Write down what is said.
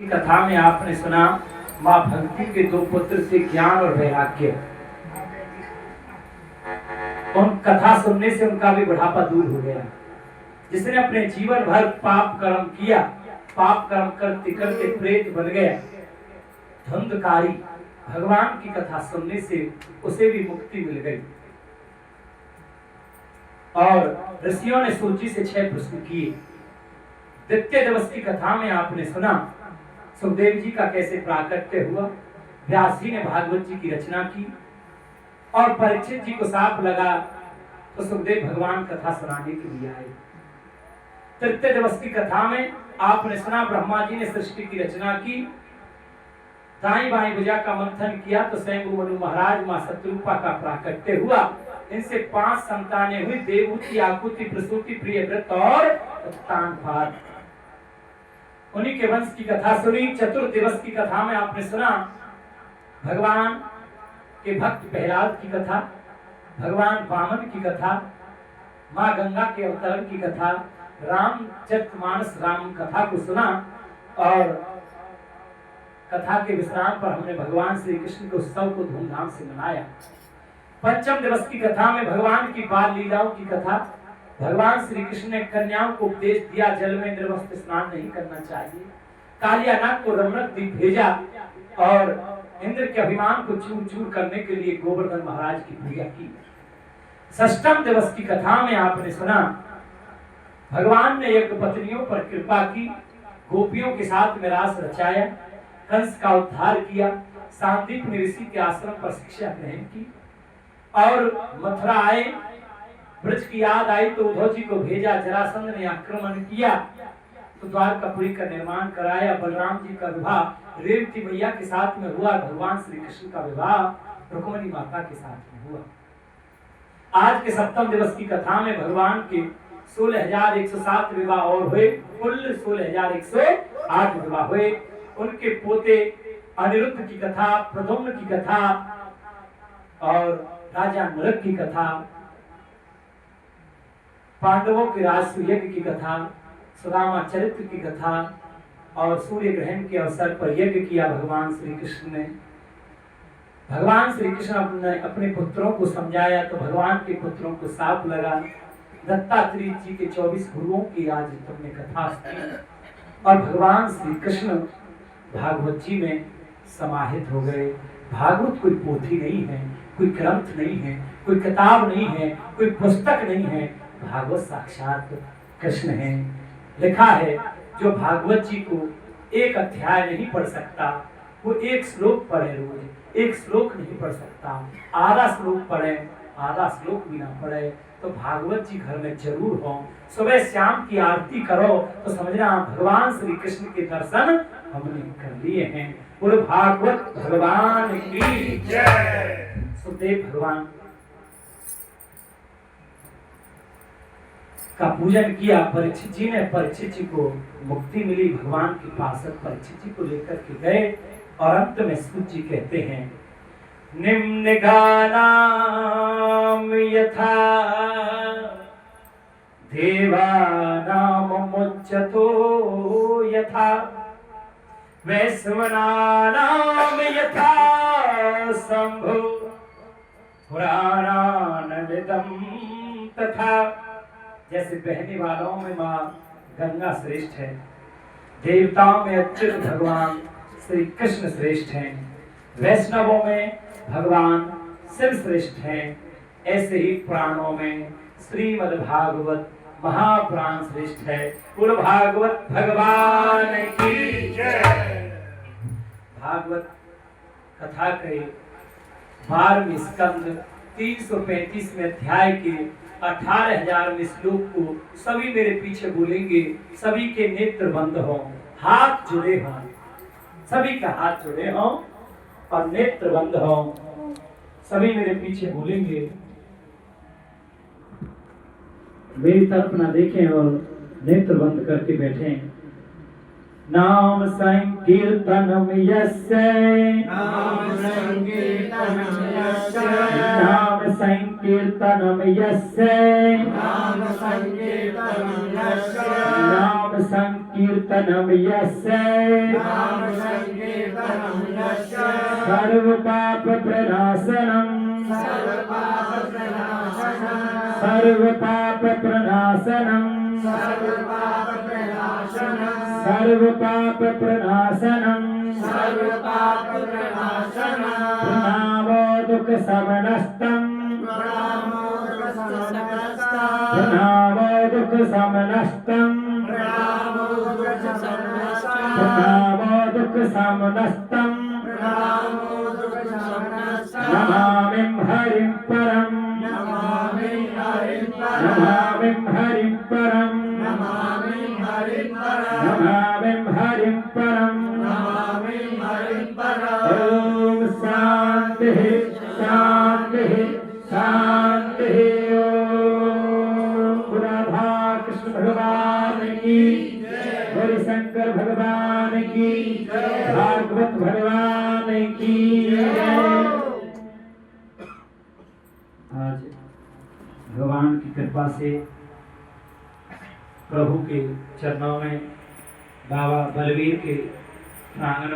की कथा में आपने सुना माँ भक्ति के दो पुत्र से ज्ञान और वैराग्य। उन कथा सुनने से उनका भी बुढ़ापा दूर हो गया। जिसने अपने जीवन भर पाप कर्म किया, पाप कर्म करते करते प्रेत बन गया, धुंधकारी, भगवान की कथा सुनने से उसे भी मुक्ति मिल गई। और ऋषियों ने सूची से 6 प्रश्न किए। द्वितीय दिवस की कथा में आपने सुना सुखदेव जी का कैसे प्राकट्य हुआ, व्यास जी ने भागवत जी की रचना की और परीक्षित जी को साफ लगा तो सुखदेव भगवान कथा सुनाने के लिए आए। तृतीय दिवस की कथा में आपने सुना ब्रह्मा जी ने सृष्टि की रचना की, दाई बाई भुजा का मंथन किया तो स्वयं मनु महाराज मां शत्रुपा का प्राकट्य हुआ। इनसे 5 संतानें हुई, देवहूति, आकुति, प्रसूति, प्रियव्रत और उत्तानपाद। उन्हीं के वंश की कथा सुनी। चतुर्थ दिवस की कथा में आपने सुना भगवान के भक्त प्रहलाद की कथा, भगवान वामन की कथा, मां गंगा के अवतरण की कथा, रामचरितमानस राम कथा को सुना। और कथा के विश्राम पर हमने भगवान श्री कृष्ण के उत्सव को धूमधाम से मनाया। पंचम दिवस की कथा में भगवान की बाल लीलाओं की कथा, भगवान श्री कृष्ण ने कन्याओं को उपदेश दिया जल में निर्वस्त्र स्नान नहीं करना चाहिए, कालियानाग को रमणक द्वीप भेजा और इंद्र के अभिमान को चूर चूर करने के लिए गोवर्धन महाराज की पूजा की। षष्ठम दिवस की कथा में आपने सुना भगवान ने एक पत्नियों पर कृपा की, गोपियों के साथ में रास रचाया, कंस का उद्धार किया, सांदीपनि ऋषि के आश्रम पर शिक्षा ग्रहण की और मथुरा आए। ब्रज की याद आई तो उद्धव जी को भेजा, जरासंध ने आक्रमण किया तो द्वारकापुरी का निर्माण कराया। बलराम जी का विवाह रेवती मैया के साथ में हुआ, भगवान श्री कृष्ण का विवाह रुक्मिणी माता के साथ में हुआ। आज के सप्तम दिवस की कथा में भगवान के 16,107 विवाह और हुए, कुल 16,108 विवाह हुए। उनके पोते अनिरुद्ध की कथा, प्रद्युम्न की कथा और राजा नरक की कथा, पांडवों के राजसूय यज्ञ की कथा, सुदामा चरित्र की कथा और सूर्य ग्रहण के अवसर पर यज्ञ किया भगवान श्री कृष्ण ने। भगवान श्री कृष्ण अपने पुत्रों को समझाया तो भगवान के पुत्रों को साफ लगा। दत्तात्रेय जी के 24 गुरुओं की आज तुमने कथा सुनी और भगवान श्री कृष्ण भागवत जी में समाहित हो गए। भागवत कोई पोथी नहीं है, कोई ग्रंथ नहीं है, कोई किताब नहीं है, कोई पुस्तक नहीं है, भागवत साक्षात कृष्ण है। लिखा है जो भागवत जी को एक अध्याय नहीं पढ़ सकता वो एक श्लोक पढ़े, रोज एक श्लोक नहीं पढ़ सकता, आधा श्लोक पढ़े, आधा श्लोक भी ना पढ़े तो भागवत जी घर में जरूर हो। सुबह शाम की आरती करो तो समझना भगवान श्री कृष्ण के दर्शन हमने कर लिए हैं। बोलो भागवत भगवान की जय। सुखदेव भगवान का पूजन किया परीक्षित जी ने, परीक्षित जी को मुक्ति मिली। भगवान के पास परीक्षित जी को लेकर के गए और अंत में सूत जी कहते हैं निम्न गानाम यथा देवानाम मुच्यतो यथा वैश्वनानाम यथा शंभु पुराणानविदं तथा। जैसे बहने वालों में माँ गंगा श्रेष्ठ है, देवताओं में अच्युत भगवान श्री कृष्ण श्रेष्ठ हैं, वैष्णवों में भगवान शिव श्रेष्ठ हैं, ऐसे ही पुराणों में श्रीमद् भागवत महापुराण श्रेष्ठ है। पूर्ण भागवत भगवान की जय। भागवत कथा के 12वें स्कंद 335वें अध्याय के 18,000वें श्लोक को सभी मेरे पीछे बोलेंगे। सभी के नेत्र बंद हों, हाथ जुड़े हों, सभी का हाथ जुड़े हों और नेत्र बंद हों, सभी मेरे पीछे बोलेंगे। मेरी तरफ ना देखें और नेत्र बंद करके बैठें। नाम संकीर्तनम यस्य, नाम संकीर्तनम यस्य, नाम संकीर्तनम यस्य, नाम संकीर्तनम यस्य, नाम संकीर्तनम यस्य सर्व पाप प्रणाशनम सर्व पाप प्रणाशनम सर्व पाप प्रणाशनम प्रणामो दुख समनस्तम प्रणामो दुख समनस्तम प्रणामो दुख समनस्तम नमामि हरिं परम नमामि हरिं परम नमामि हरिं परम ओम शांति शांति शांति। ओम राधा कृष्ण भगवान की, गौरी शंकर भगवान की, भागवत भगवान की। आज भगवान की कृपा से प्रभु के चरणों में बाबा बलवीर के प्रांगण